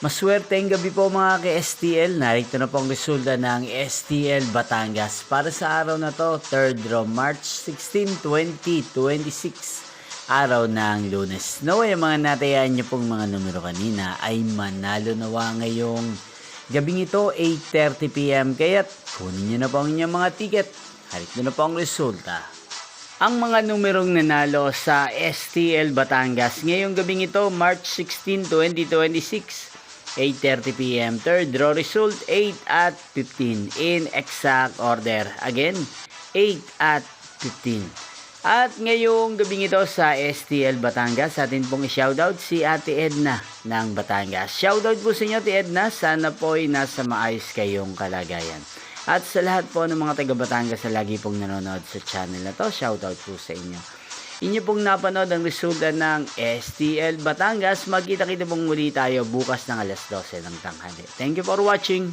Maswerteng gabi po mga ka-STL. Narito na po ang resulta ng STL Batangas para sa araw na to, 3rd draw, March 16, 2026, araw ng Lunes. Naway ang mga natayaan niyo pong mga numero kanina ay manalo nawa ngayong gabing ito, 8:30 PM. Kaya't kunin niyo na po ang inyong mga ticket. Halika na po ang resulta. Ang mga numerong nanalo sa STL Batangas ngayong gabing ito, March 16, 2026, 8:30 PM. Third draw result, 8 at 15 in exact order. Again, 8 at 15. At ngayong gabing ito sa STL Batangas, atin pong i-shoutout si Ate Edna ng Batangas. Shoutout po sa inyo, Ate Edna. Sana po ay nasa maayos kayong kalagayan. At sa lahat po ng mga taga Batangas na lagi pong nanonood sa channel na to, shoutout po sa inyo. Inyo pong napanood ang resulta ng STL Batangas. Magkita-kita pong muli tayo bukas ng alas 12 ng tanghali. Thank you for watching.